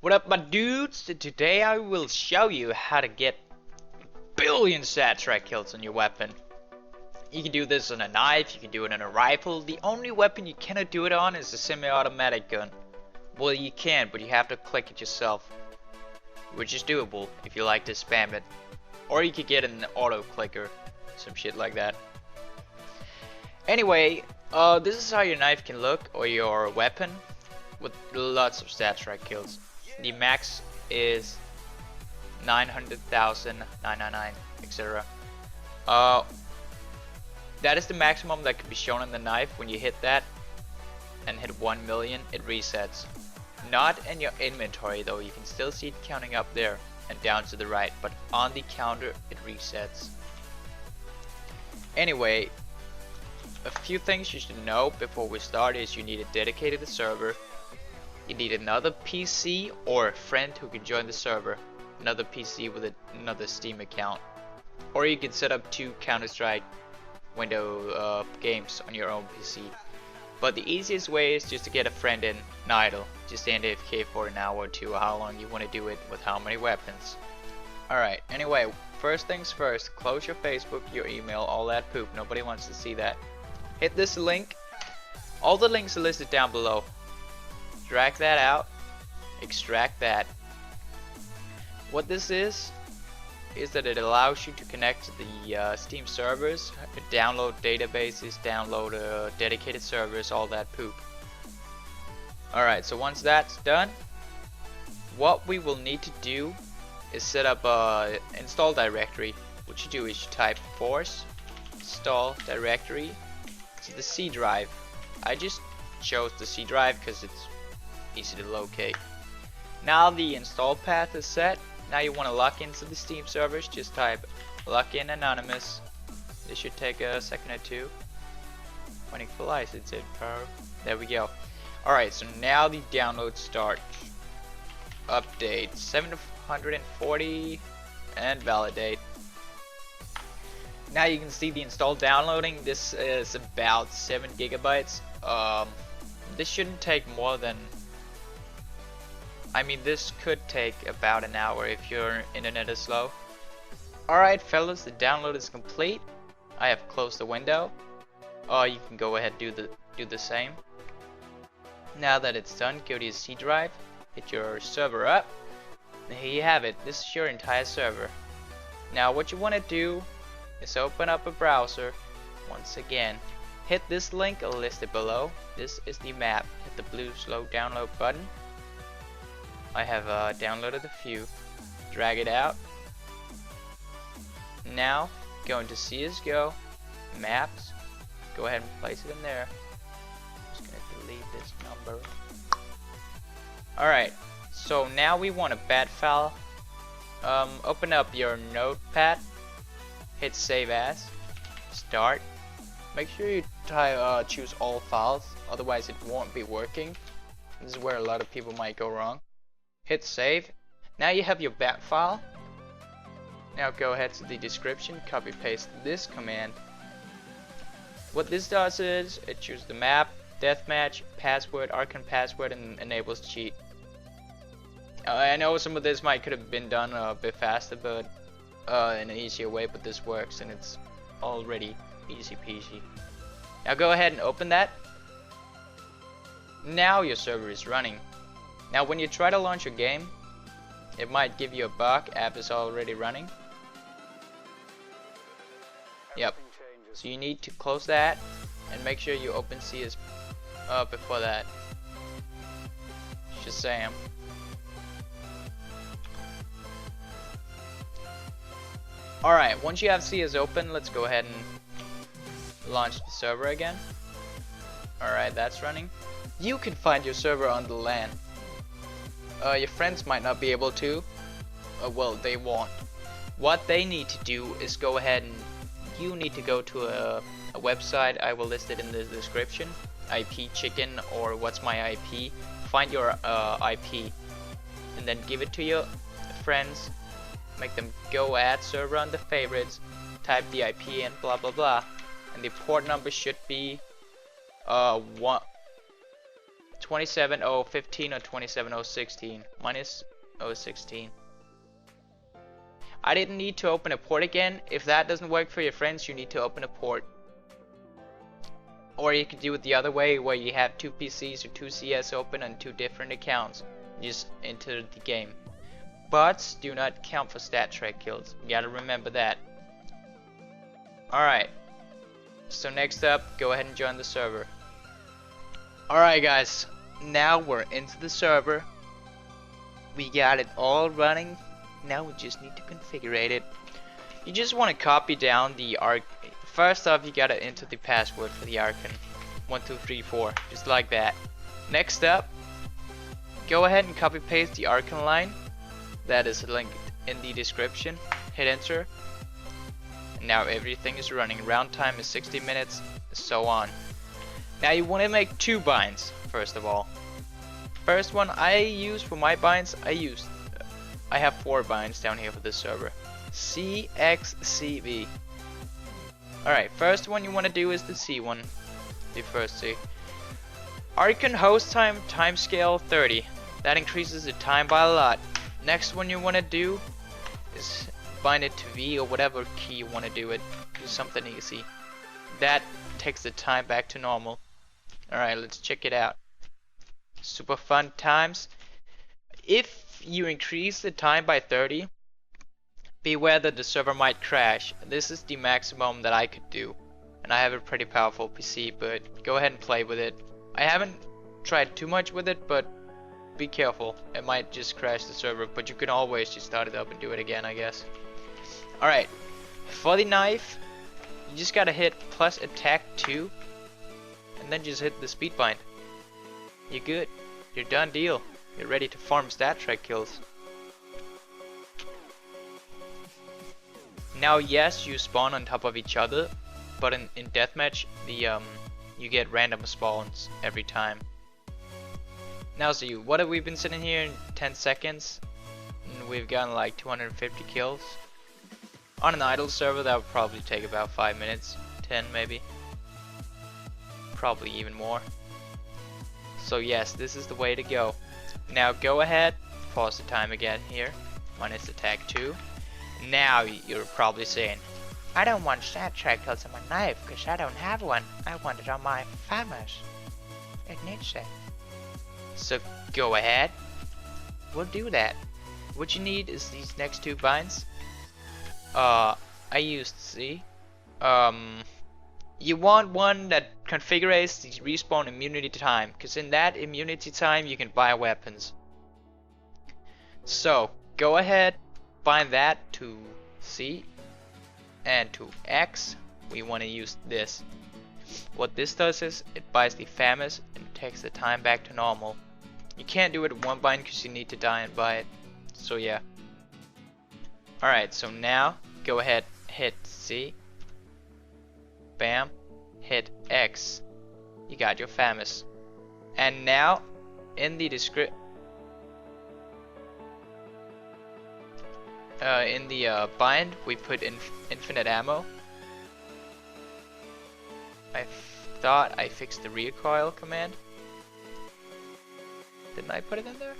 What up, my dudes? Today I will show you how to get billion STATTRAK kills on your weapon. You can do this on a knife, you can do it on a rifle. The only weapon you cannot do it on is a semi-automatic gun. Well, you can, but you have to click it yourself, which is doable if you like to spam it. Or you could get an auto clicker, some shit like that. Anyway, this is how your knife can look, or your weapon, with lots of STATTRAK kills. The max is 900,999, etc. That is the maximum that can be shown on the knife. When you hit that and hit 1 million, it resets. Not in your inventory though, you can still see it counting up there and down to the right, but on the counter it resets. Anyway, a few things you should know before we start is you need a dedicated server. You need another PC or a friend who can join the server, another PC with another Steam account, or you can set up 2 Counter-Strike window games on your own PC. But the easiest way is just to get a friend in idle, just stand AFK for an hour or two, or how long you want to do it with how many weapons. Alright, anyway, first things first, close your Facebook, your email, all that poop, nobody wants to see that. Hit this link, all the links are listed down below. Drag that out, extract that. What this is that it allows you to connect to the Steam servers, download databases, download dedicated servers, all that poop. Alright, so once that's done, what we will need to do is set up a install directory. What you do is you type force install directory to the C drive. I just chose the C drive because it's easy to locate. Now the install path is set. Now you want to log into the Steam servers. Just type login anonymous. This should take a second or two. Waiting for license info. There we go. Alright, so now the download starts. Update 740 and validate. Now you can see the install downloading. This is about 7 gigabytes. This shouldn't take more than, this could take about an hour if your internet is slow. Alright fellas, the download is complete. I have closed the window. You can go ahead and do the same. Now that it's done, go to your C drive, hit your server up, and here you have it. This is your entire server. Now what you want to do is open up a browser. Once again, hit this link listed below. This is the map. Hit the blue slow download button. I have downloaded a few. Drag it out. Now go into CSGO maps. Go ahead and place it in there. I'm just gonna delete this number. Alright, so now we want a BAT file. Open up your notepad. Hit save as. Start. Make sure you choose all files, otherwise it won't be working. This is where a lot of people might go wrong. Hit save. Now you have your BAT file. Now go ahead to the description, copy paste this command. What this does is it chooses the map, deathmatch, password, RCON password, and enables cheat. I know some of this could have been done a bit faster, but in an easier way, but this works and it's already easy peasy. Now go ahead and open that. Now your server is running. Now when you try to launch your game, it might give you a bug. App is already running. Yep. So you need to close that and make sure you open CS before that. Just saying. Alright, once you have CS open, let's go ahead and launch the server again. Alright, that's running. You can find your server on the LAN. Your friends might not be able to. Well, they won't. What they need to do is go ahead and you need to go to a website. I will list it in the description. IP Chicken or What's My IP. Find your IP and then give it to your friends. Make them go add server on the favorites. Type the IP and blah blah blah. And the port number should be 27015 or 27016. Mine is 016. I didn't need to open a port again. If that doesn't work for your friends, you need to open a port. Or you could do it the other way, where you have 2 PCs or 2 CS open on 2 different accounts. Just enter the game. Bots do not count for STATTRAK kills. You gotta remember that. Alright. So next up, go ahead and join the server. Alright guys, now we're into the server. We got it all running. Now we just need to configure it. You just want to copy down the arc. First off, you gotta enter the password for the RCON. 1234, just like that. Next up, go ahead and copy paste the RCON line. That is linked in the description. Hit enter. And now everything is running. Round time is 60 minutes, so on. Now you want to make 2 binds first of all. First one I use for my binds, I have 4 binds down here for this server. CXCV. Alright, first one you want to do is the C one. The first C. RCON host time, timescale 30. That increases the time by a lot. Next one you want to do is bind it to V or whatever key you want to do it. Do something easy. That takes the time back to normal. Alright, let's check it out. Super fun times. If you increase the time by 30, beware that the server might crash. This is the maximum that I could do. And I have a pretty powerful PC, but go ahead and play with it. I haven't tried too much with it, but be careful. It might just crash the server, but you can always just start it up and do it again, I guess. Alright, for the knife, you just gotta hit plus attack 2, and then just hit the speed bind. You're good. You're done deal. You're ready to farm STATTRAK kills. Now yes, you spawn on top of each other, but in deathmatch, you get random spawns every time. Now see, what have we been sitting here in 10 seconds? And we've gotten like 250 kills. On an idle server that would probably take about 5 minutes, 10 maybe. Probably even more. So yes, this is the way to go. Now go ahead, pause the time again here, minus attack 2. Now you're probably saying, I don't want STATTRAK kills on my knife because I don't have one. I want it on my famas. It needs it. So go ahead, we'll do that. What you need is these next 2 binds. I used C. You want one that configures the respawn immunity time, because in that immunity time you can buy weapons. So go ahead, bind that to C, and to X we want to use this. What this does is it buys the famas and takes the time back to normal. You can't do it in one bind because you need to die and buy it. So yeah. Alright, so now go ahead, hit C, bam, hit X. You got your famas. And now in the bind we put in infinite ammo. I thought I fixed the recoil command. Didn't I put it in there?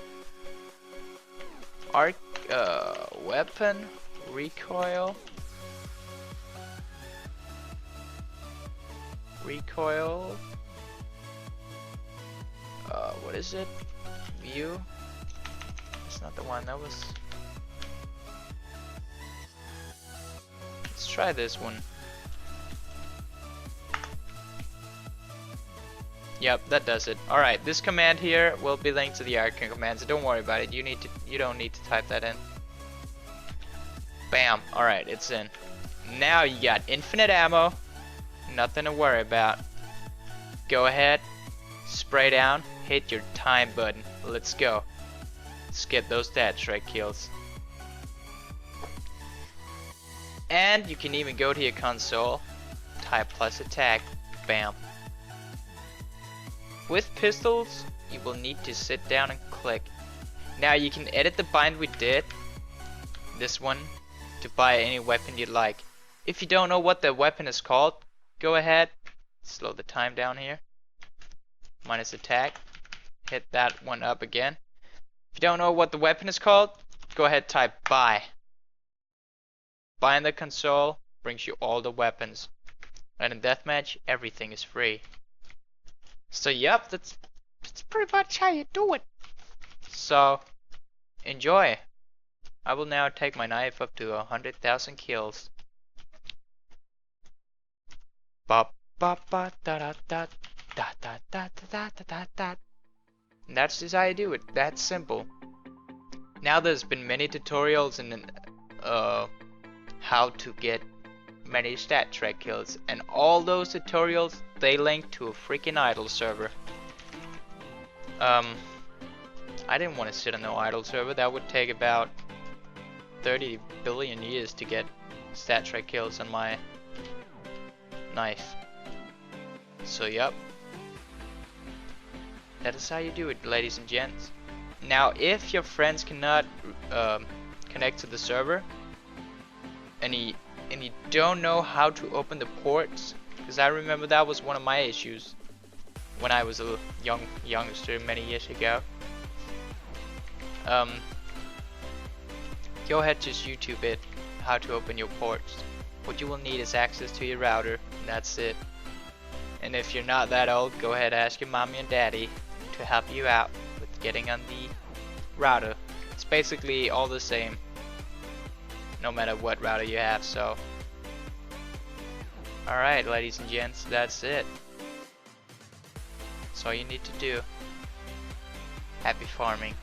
Weapon recoil. What is it? View? That's not the one, that was... Let's try this one. Yep, that does it. Alright, this command here will be linked to the RCON command, so don't worry about it. You don't need to type that in. Bam. Alright, it's in. Now you got infinite ammo. Nothing to worry about. Go ahead, spray down, hit your time button. Let's go. Let's get those STATTRAK kills. And you can even go to your console, type plus attack, bam. With pistols, you will need to sit down and click. Now you can edit the bind we did, this one, to buy any weapon you'd like. If you don't know what the weapon is called, go ahead, slow the time down here, minus attack, hit that one up again. If you don't know what the weapon is called, go ahead, type buy. Buy in the console brings you all the weapons. And in deathmatch, everything is free. So yep, that's pretty much how you do it. So enjoy. I will now take my knife up to 100,000 kills. Ba ba ba da da da da da da da da da da. And that's just how you do it. That's simple. Now there's been many tutorials in how to get many STATTRAK kills, and all those tutorials they link to a freaking idle server. I didn't want to sit on no idle server. That would take about 30 billion years to get STATTRAK kills on my knife. So yep, that is how you do it, ladies and gents. Now if your friends cannot connect to the server and you don't know how to open the ports, because I remember that was one of my issues when I was a youngster many years ago. Go ahead, just YouTube it, how to open your ports. What you will need is access to your router, and that's it. And if you're not that old, go ahead, ask your mommy and daddy to help you out with getting on the router. It's basically all the same, no matter what router you have. So alright, ladies and gents, that's it. That's all you need to do. Happy farming.